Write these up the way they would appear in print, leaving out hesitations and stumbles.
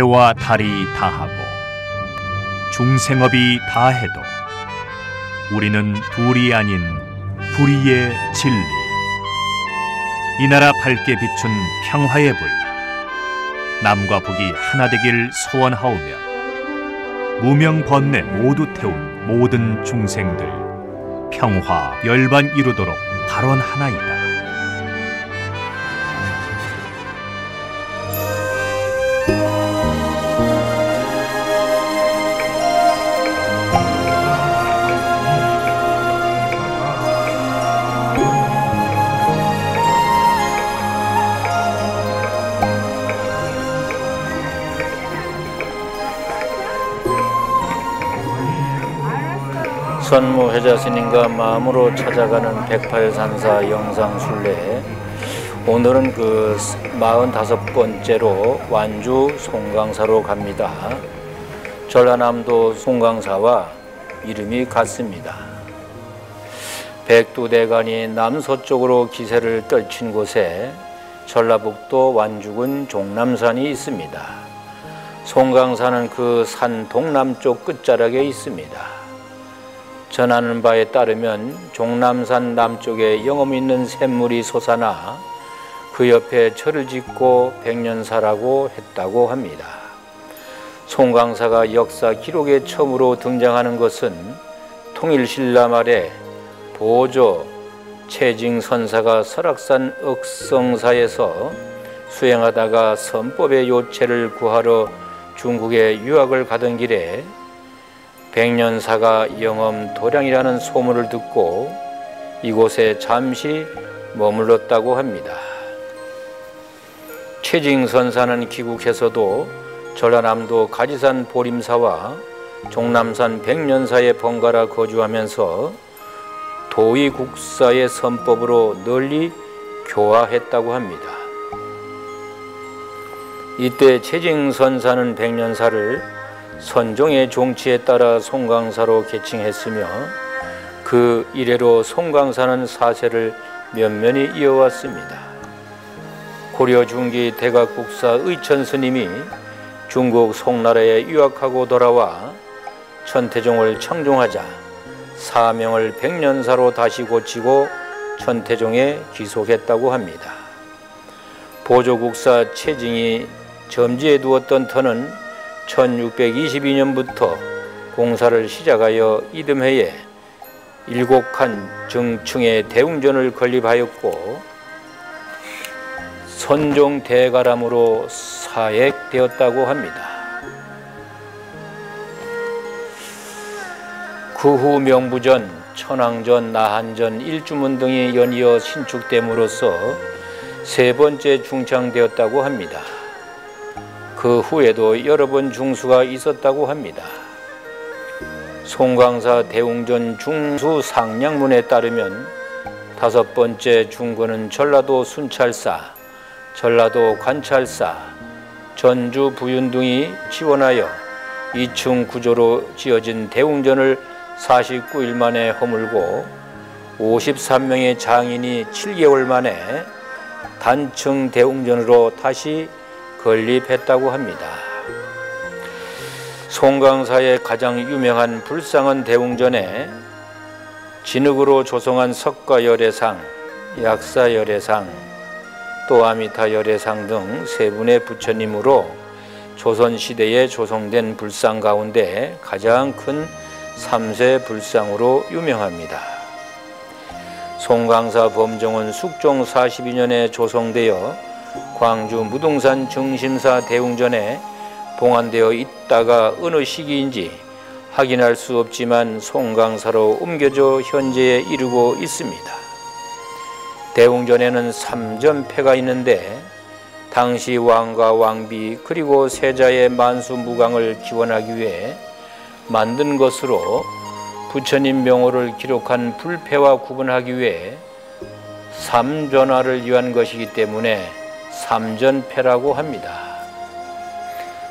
해와 달이 다하고 중생업이 다해도 우리는 둘이 아닌 불의의 진리, 이 나라 밝게 비춘 평화의 불, 남과 북이 하나 되길 소원하오며 무명 번뇌 모두 태운 모든 중생들 평화 열반 이루도록 발언하나이다. 선무회자 스님과 마음으로 찾아가는 108산사 영상순례, 오늘은 그 45번째로 완주 송강사로 갑니다. 전라남도 송강사와 이름이 같습니다. 백두대간이 남서쪽으로 기세를 떨친 곳에 전라북도 완주군 종남산이 있습니다. 송강사는 그 산 동남쪽 끝자락에 있습니다. 전하는 바에 따르면 종남산 남쪽에 영험 있는 샘물이 솟아나 그 옆에 절을 짓고 백년사라고 했다고 합니다. 송강사가 역사 기록에 처음으로 등장하는 것은 통일신라 말에 보조 최징선사가 설악산 억성사에서 수행하다가 선법의 요체를 구하러 중국에 유학을 가던 길에 백년사가 영엄 도량이라는 소문을 듣고 이곳에 잠시 머물렀다고 합니다. 최징선사는 귀국해서도 전라남도 가지산 보림사와 종남산 백년사에 번갈아 거주하면서 도의국사의 선법으로 널리 교화했다고 합니다. 이때 최징선사는 백년사를 선종의 종치에 따라 송강사로 개칭했으며 그 이래로 송강사는 사세를 면면히 이어왔습니다. 고려 중기 대각국사 의천스님이 중국 송나라에 유학하고 돌아와 천태종을 청종하자 사명을 백년사로 다시 고치고 천태종에 귀속했다고 합니다. 보조국사 최징이 점지해 두었던 터는 1622년부터 공사를 시작하여 이듬해에 7칸 정충의 대웅전을 건립하였고 선종 대가람으로 사액되었다고 합니다. 그 후 명부전, 천왕전, 나한전, 일주문 등이 연이어 신축됨으로써 세 번째 중창되었다고 합니다. 그 후에도 여러 번 중수가 있었다고 합니다. 송강사 대웅전 중수 상량문에 따르면 5번째 중건은 전라도 순찰사, 전라도 관찰사, 전주 부윤 등이 지원하여 2층 구조로 지어진 대웅전을 49일 만에 허물고 53명의 장인이 7개월 만에 단층 대웅전으로 다시 건립했다고 합니다. 송강사의 가장 유명한 불상은 대웅전에 진흙으로 조성한 석가열애상, 약사열애상, 또 아미타열애상 등 세 분의 부처님으로 조선시대에 조성된 불상 가운데 가장 큰 3세 불상으로 유명합니다. 송강사 범종은 숙종 42년에 조성되어 광주 무등산 중심사 대웅전에 봉안되어 있다가 어느 시기인지 확인할 수 없지만 송강사로 옮겨져 현재에 이르고 있습니다. 대웅전에는 3전패가 있는데 당시 왕과 왕비 그리고 세자의 만수무강을 기원하기 위해 만든 것으로 부처님 명호를 기록한 불패와 구분하기 위해 삼전화를 위한 것이기 때문에 삼전패라고 합니다.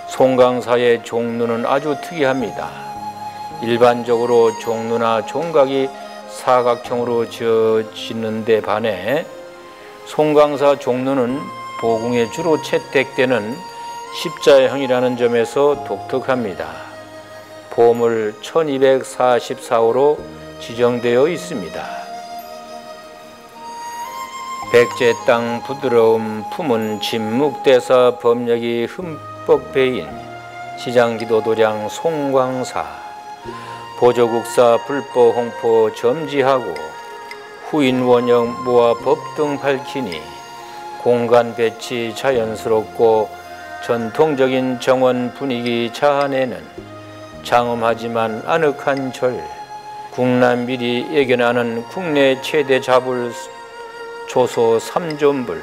송강사의 종루는 아주 특이합니다. 일반적으로 종루나 종각이 사각형으로 지어지는 데 반해 송강사 종루는 보궁에 주로 채택되는 십자형이라는 점에서 독특합니다. 보물 1244호로 지정되어 있습니다. 백제 땅 부드러움 품은 진묵대사 법력이 흠뻑 배인 시장기도도량 송광사 보조국사 불법 홍포 점지하고 후인 원형 모아 법등 밝히니 공간 배치 자연스럽고 전통적인 정원 분위기 자아내는 장엄하지만 아늑한 절, 국난미리 예견하는 국내 최대 자불 조소 삼존불,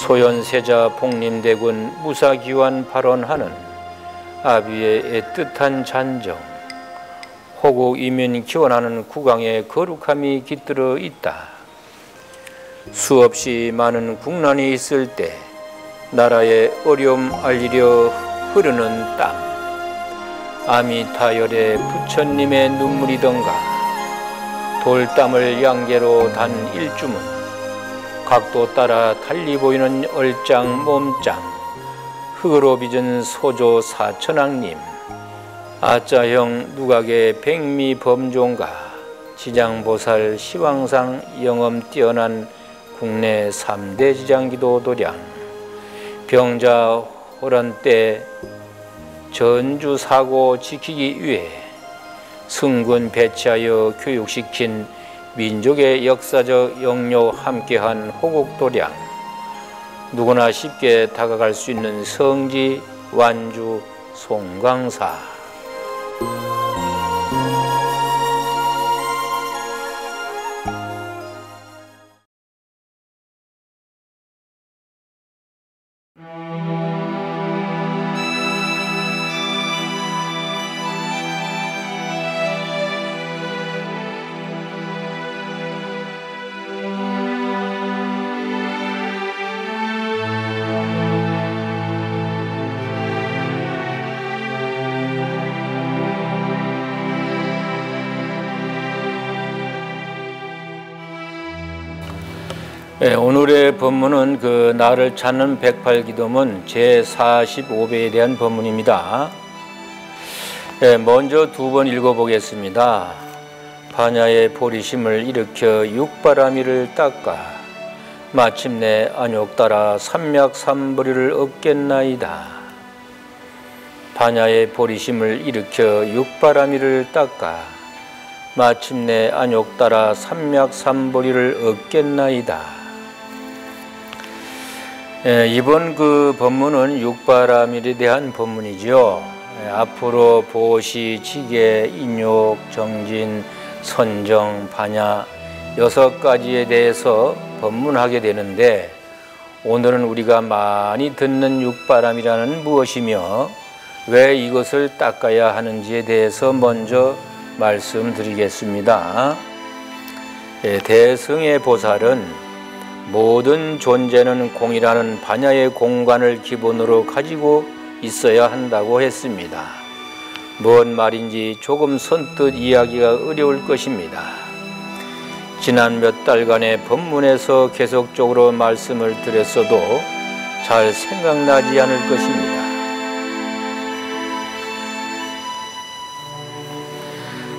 소현세자 복림대군 무사기환 발언하는 아비의 애틋한 잔정, 호국 이민 기원하는 국왕의 거룩함이 깃들어 있다. 수없이 많은 국난이 있을 때 나라의 어려움 알리려 흐르는 땀, 아미타열의 부처님의 눈물이던가 돌땀을 양계로 단 일주문, 각도 따라 달리 보이는 얼짱 몸짱, 흙으로 빚은 소조 사천왕님, 아짜형 누각의 백미 범종가, 지장보살 시황상 영엄 뛰어난 국내 3대 지장기도 도량, 병자 호란 때 전주 사고 지키기 위해 승군 배치하여 교육시킨 민족의 역사적 영료 함께한 호국도량, 누구나 쉽게 다가갈 수 있는 성지 완주 송강사. 네, 오늘의 법문은 나를 찾는 108기도문 제45배에 대한 법문입니다. 네, 먼저 두 번 읽어보겠습니다. 반야의 보리심을 일으켜 육바라미를 닦아 마침내 안욕 따라 삼맥삼보리를 얻겠나이다. 반야의 보리심을 일으켜 육바라미를 닦아 마침내 안욕 따라 삼맥삼보리를 얻겠나이다. 이번 법문은 육바라밀에 대한 법문이죠. 앞으로 보시, 지계, 인욕, 정진, 선정, 반야 6가지에 대해서 법문하게 되는데, 오늘은 우리가 많이 듣는 육바람이라는 무엇이며 왜 이것을 닦아야 하는지에 대해서 먼저 말씀드리겠습니다. 대승의 보살은 모든 존재는 공이라는 반야의 공간을 기본으로 가지고 있어야 한다고 했습니다. 뭔 말인지 조금 선뜻 이야기가 어려울 것입니다. 지난 몇 달간의 법문에서 계속적으로 말씀을 드렸어도 잘 생각나지 않을 것입니다.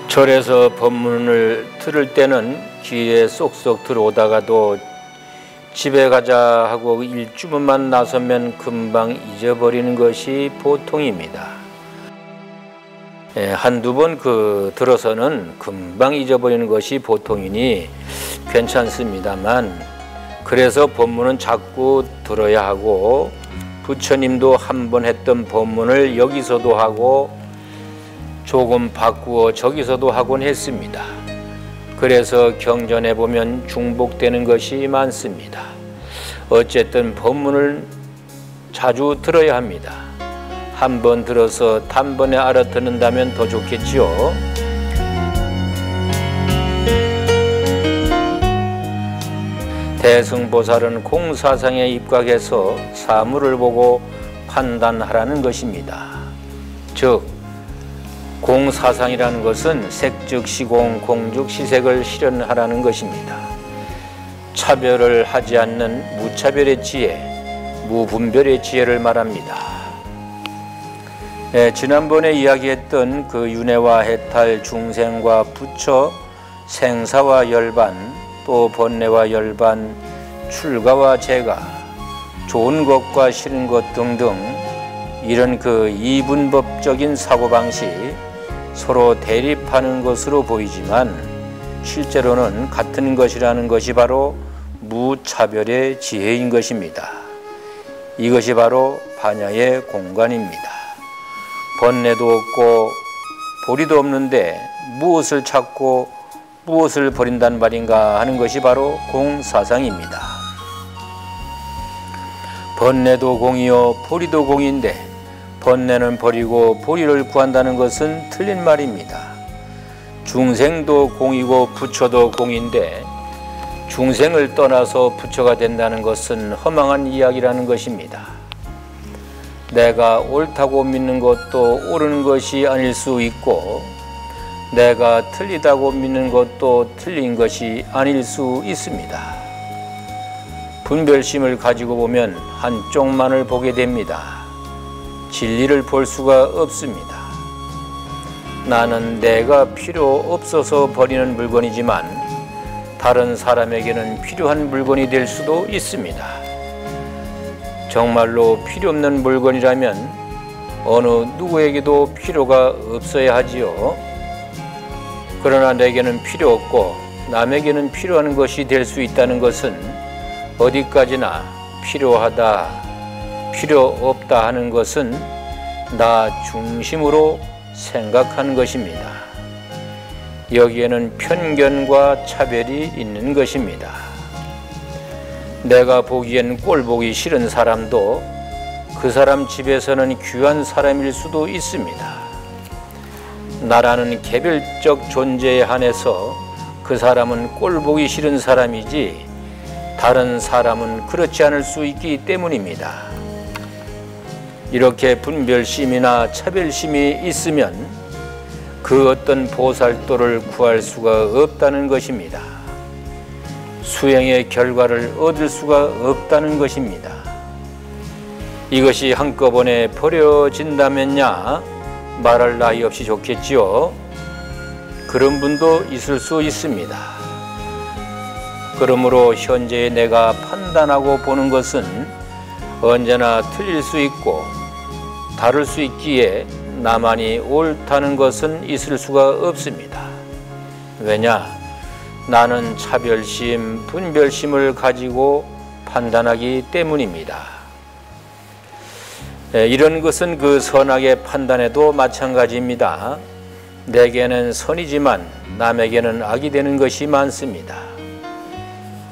절에서 법문을 들을 때는 귀에 쏙쏙 들어오다가도 집에 가자 하고 일주문만 나서면 금방 잊어버리는 것이 보통입니다. 한두 번 들어서는 금방 잊어버리는 것이 보통이니 괜찮습니다만, 그래서 법문은 자꾸 들어야 하고, 부처님도 한 번 했던 법문을 여기서도 하고 조금 바꾸어 저기서도 하곤 했습니다. 그래서 경전에 보면 중복되는 것이 많습니다. 어쨌든 법문을 자주 들어야 합니다. 한 번 들어서 단번에 알아듣는다면 더 좋겠지요. 대승보살은 공사상에 입각해서 사물을 보고 판단하라는 것입니다. 즉, 공사상이라는 것은 색즉 시공, 공즉 시색을 실현하라는 것입니다. 차별을 하지 않는 무차별의 지혜, 무분별의 지혜를 말합니다. 지난번에 이야기했던 그 윤회와 해탈, 중생과 부처, 생사와 열반, 또 번뇌와 열반, 출가와 재가, 좋은 것과 싫은 것 등등 이런 그 이분법적인 사고방식, 서로 대립하는 것으로 보이지만 실제로는 같은 것이라는 것이 바로 무차별의 지혜인 것입니다. 이것이 바로 반야의 공간입니다. 번뇌도 없고 보리도 없는데 무엇을 찾고 무엇을 버린단 말인가 하는 것이 바로 공사상입니다. 번뇌도 공이요 보리도 공인데 번뇌는 버리고 보리를 구한다는 것은 틀린 말입니다. 중생도 공이고 부처도 공인데 중생을 떠나서 부처가 된다는 것은 허망한 이야기라는 것입니다. 내가 옳다고 믿는 것도 옳은 것이 아닐 수 있고 내가 틀리다고 믿는 것도 틀린 것이 아닐 수 있습니다. 분별심을 가지고 보면 한쪽만을 보게 됩니다. 진리를 볼 수가 없습니다. 나는 내가 필요 없어서 버리는 물건이지만 다른 사람에게는 필요한 물건이 될 수도 있습니다. 정말로 필요 없는 물건이라면 어느 누구에게도 필요가 없어야 하지요. 그러나 내게는 필요 없고 남에게는 필요한 것이 될 수 있다는 것은 어디까지나 필요하다, 필요 없다 하는 것은 나 중심으로 생각하는 것입니다. 여기에는 편견과 차별이 있는 것입니다. 내가 보기엔 꼴 보기 싫은 사람도 그 사람 집에서는 귀한 사람일 수도 있습니다. 나라는 개별적 존재에 한해서 그 사람은 꼴 보기 싫은 사람이지 다른 사람은 그렇지 않을 수 있기 때문입니다. 이렇게 분별심이나 차별심이 있으면 그 어떤 보살도를 구할 수가 없다는 것입니다. 수행의 결과를 얻을 수가 없다는 것입니다. 이것이 한꺼번에 버려진다면야 말할 나위 없이 좋겠지요. 그런 분도 있을 수 있습니다. 그러므로 현재의 내가 판단하고 보는 것은 언제나 틀릴 수 있고 다를 수 있기에 나만이 옳다는 것은 있을 수가 없습니다. 왜냐? 나는 차별심, 분별심을 가지고 판단하기 때문입니다. 이런 것은 그 선악의 판단에도 마찬가지입니다. 내게는 선이지만 남에게는 악이 되는 것이 많습니다.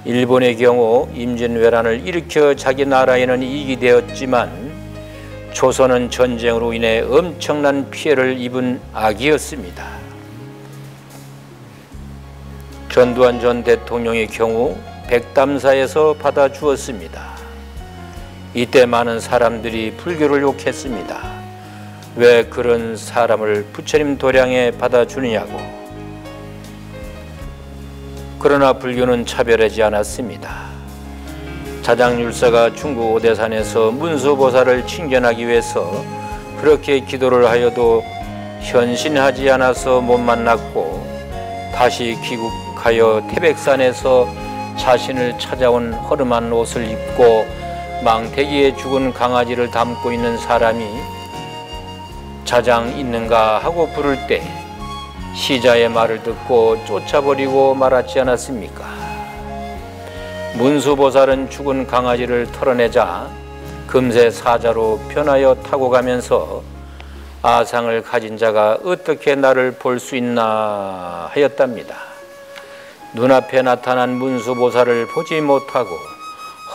일본의 경우 임진왜란을 일으켜 자기 나라에는 이익이 되었지만 조선은 전쟁으로 인해 엄청난 피해를 입은 악이었습니다. 전두환 전 대통령의 경우 백담사에서 받아주었습니다. 이때 많은 사람들이 불교를 욕했습니다. 왜 그런 사람을 부처님 도량에 받아주느냐고. 그러나 불교는 차별하지 않았습니다. 자장율사가 중국 오대산에서 문수보살을 칭견하기 위해서 그렇게 기도를 하여도 현신하지 않아서 못 만났고 다시 귀국하여 태백산에서 자신을 찾아온 허름한 옷을 입고 망태기에 죽은 강아지를 담고 있는 사람이 자장 있는가 하고 부를 때 시자의 말을 듣고 쫓아버리고 말았지 않았습니까? 문수보살은 죽은 강아지를 털어내자 금세 사자로 변하여 타고 가면서 아상을 가진 자가 어떻게 나를 볼 수 있나 하였답니다. 눈앞에 나타난 문수보살을 보지 못하고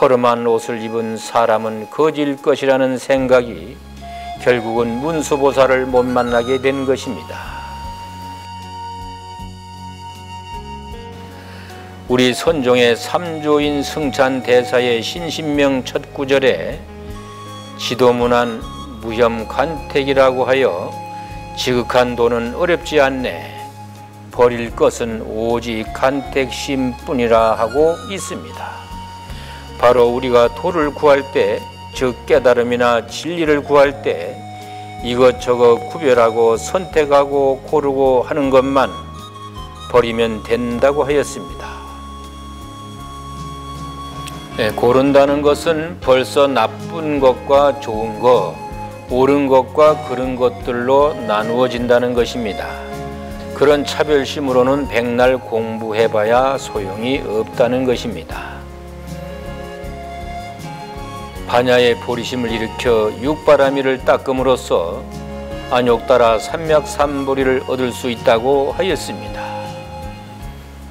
허름한 옷을 입은 사람은 거질 것이라는 생각이 결국은 문수보살을 못 만나게 된 것입니다. 우리 선종의 삼조인 승찬대사의 신신명 첫 구절에 지도문안 무혐간택이라고 하여 지극한 도는 어렵지 않네, 버릴 것은 오직 간택심뿐이라 하고 있습니다. 바로 우리가 도를 구할 때, 즉 깨달음이나 진리를 구할 때 이것저것 구별하고 선택하고 고르고 하는 것만 버리면 된다고 하였습니다. 고른다는 것은 벌써 나쁜 것과 좋은 것, 옳은 것과 그른 것들로 나누어진다는 것입니다. 그런 차별심으로는 백날 공부해봐야 소용이 없다는 것입니다. 반야의 보리심을 일으켜 육바라밀을 닦음으로써 안욕따라 삼맥삼보리를 얻을 수 있다고 하였습니다.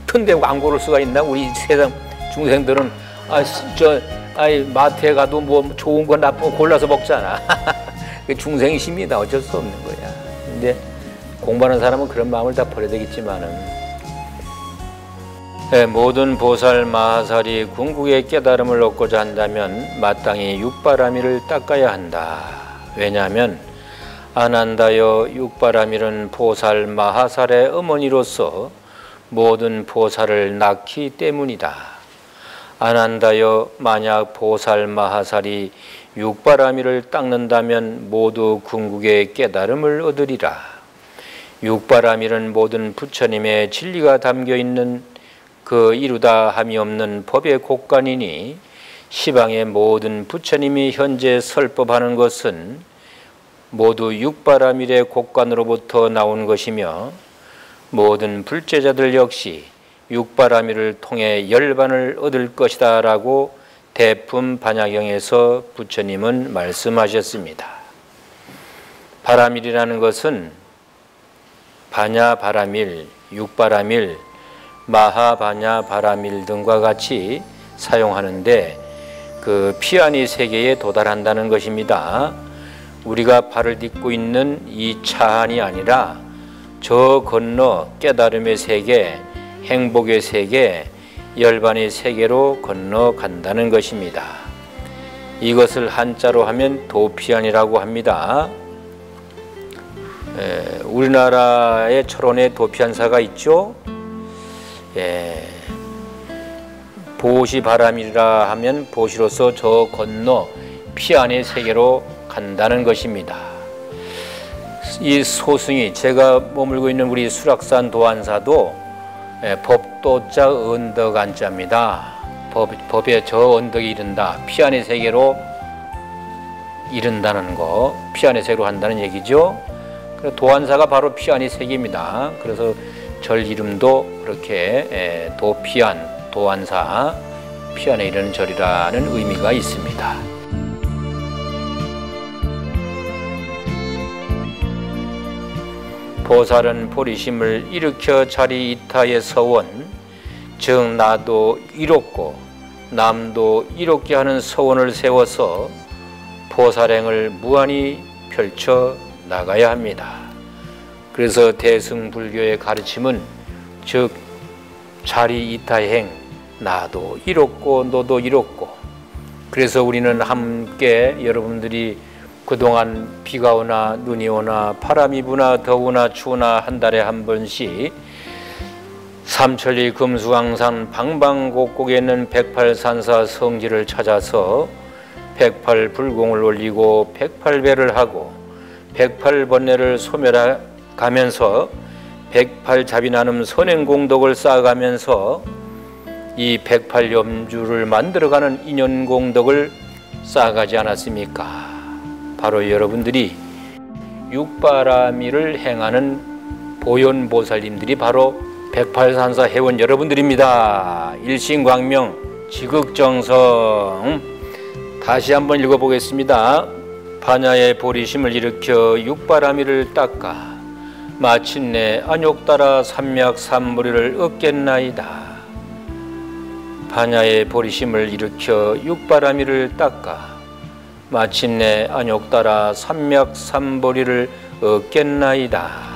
근데 안 고를 수가 있나? 우리 세상 중생들은 마트에 가도 뭐 좋은 거 나쁜 거 골라서 먹잖아. 중생심이다. 어쩔 수 없는 거야. 근데 공부하는 사람은 그런 마음을 다 버려야 되겠지만은, 모든 보살 마하살이 궁극의 깨달음을 얻고자 한다면 마땅히 육바라밀을 닦아야 한다. 왜냐하면 아난다여 육바라밀은 보살 마하살의 어머니로서 모든 보살을 낳기 때문이다. 아난다여 만약 보살 마하살이 육바라밀을 닦는다면 모두 궁극의 깨달음을 얻으리라. 육바라밀은 모든 부처님의 진리가 담겨있는 그 이루다 함이 없는 법의 곡간이니 시방의 모든 부처님이 현재 설법하는 것은 모두 육바라밀의 곡간으로부터 나온 것이며 모든 불제자들 역시 육바라밀을 통해 열반을 얻을 것이다 라고 대품 반야경에서 부처님은 말씀하셨습니다. 바라밀이라는 것은 반야 바라밀, 육바라밀, 마하반야 바라밀 등과 같이 사용하는데 그 피아니 세계에 도달한다는 것입니다. 우리가 발을 딛고 있는 이 차안이 아니라 저 건너 깨달음의 세계, 행복의 세계, 열반의 세계로 건너간다는 것입니다. 이것을 한자로 하면 도피안이라고 합니다. 우리나라의 철원에 도피안사가 있죠. 보시바람이라 하면 보시로서 저 건너 피안의 세계로 간다는 것입니다. 이 소승이 제가 머물고 있는 우리 수락산 도안사도 법도자 언덕안자입니다. 법의 저 언덕이 이른다. 피안의 세계로 이른다는 거, 피안의 세계로 한다는 얘기죠. 도안사가 바로 피안의 세계입니다. 그래서 절 이름도 그렇게 도피안, 도안사, 피안에 이르는 절이라는 의미가 있습니다. 보살은 보리심을 일으켜 자리 이타에 서원, 즉 나도 이롭고 남도 이롭게 하는 서원을 세워서 보살행을 무한히 펼쳐 나가야 합니다. 그래서 대승불교의 가르침은 즉 자리 이타행, 나도 이롭고 너도 이롭고, 그래서 우리는 함께 여러분들이 그동안 비가 오나 눈이 오나 바람이 부나 더우나 추우나 한 달에 한 번씩 삼천리 금수강산 방방곡곡에 있는 108산사 성지를 찾아서 108불공을 올리고 108배를 하고 108번뇌를 소멸하면서 108잡이 나눔 선행공덕을 쌓아가면서 이 108염주를 만들어가는 인연공덕을 쌓아가지 않았습니까? 바로 여러분들이 육바라밀을 행하는 보현보살님들이 바로 108산사 회원 여러분들입니다. 일신광명 지극정성. 다시 한번 읽어보겠습니다. 반야의 보리심을 일으켜 육바라밀을 닦아 마침내 안욕따라 삼맥삼무리를 얻겠나이다. 반야의 보리심을 일으켜 육바라밀을 닦아 마침내 안욕따라 삼맥삼보리를 얻겠나이다.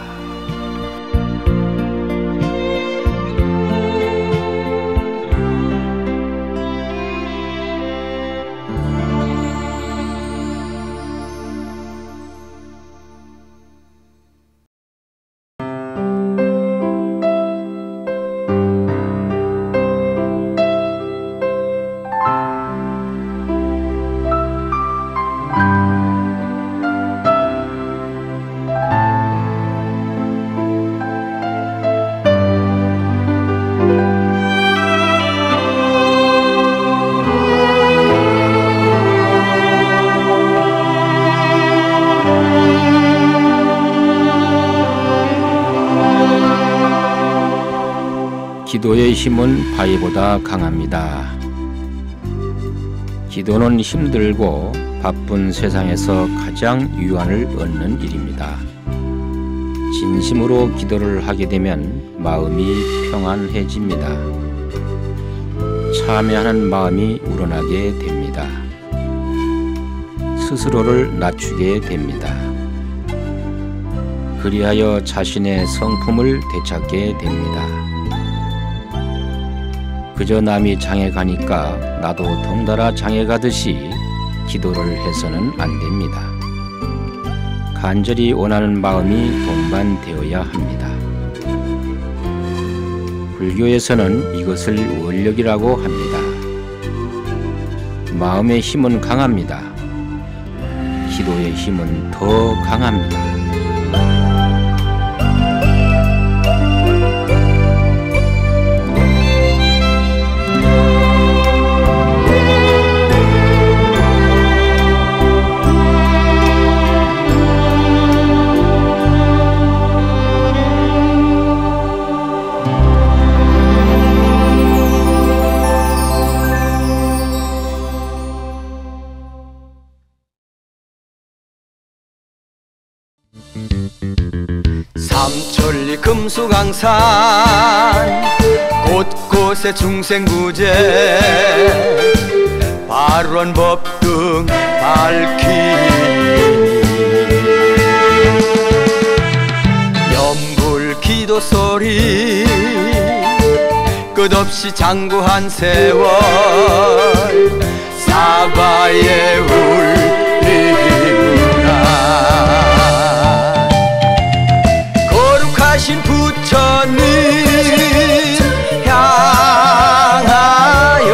기도의 힘은 바위보다 강합니다. 기도는 힘들고 바쁜 세상에서 가장 유안을 얻는 일입니다. 진심으로 기도를 하게 되면 마음이 평안해집니다. 참여하는 마음이 우러나게 됩니다. 스스로를 낮추게 됩니다. 그리하여 자신의 성품을 되찾게 됩니다. 그저 남이 장에 가니까 나도 덩달아 장에 가듯이 기도를 해서는 안 됩니다. 간절히 원하는 마음이 동반되어야 합니다. 불교에서는 이것을 원력이라고 합니다. 마음의 힘은 강합니다. 기도의 힘은 더 강합니다. 삼천리 금수강산 곳곳에 중생구제 발원 법등 밝히니 연불 기도소리 끝없이 장구한 세월 사바에 울리구나. 거룩하신 부처님 향하여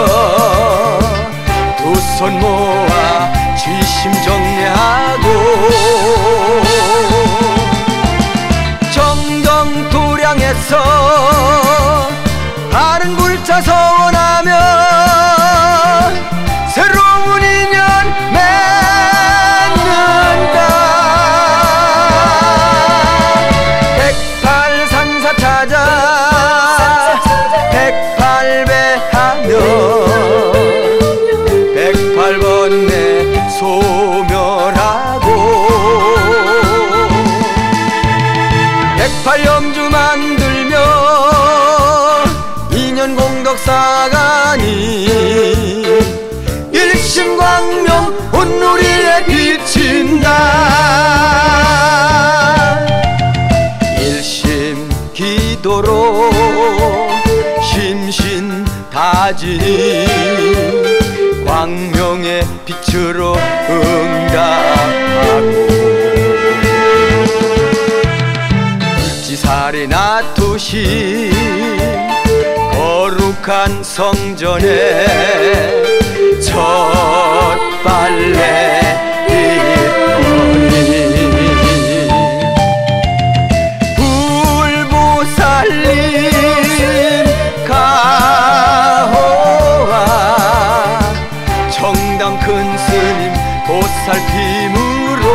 두 손 모아 지심 정리하고 정경 도량에서 바른 불자 서원하며 새로운 인연 맺는다. 108산사 찾아 108배 하며 108번에 소멸하고 108영주 만들며 인연 공덕사가니 일심광명 온누리에 비친다. 일심 기도로 심신다지니 광명의 빛으로 응답하고 불지살이 나투신 거룩한 성전에 첫 발레 잇더니 불보살님 가호와 청담 큰 스님 보살핌으로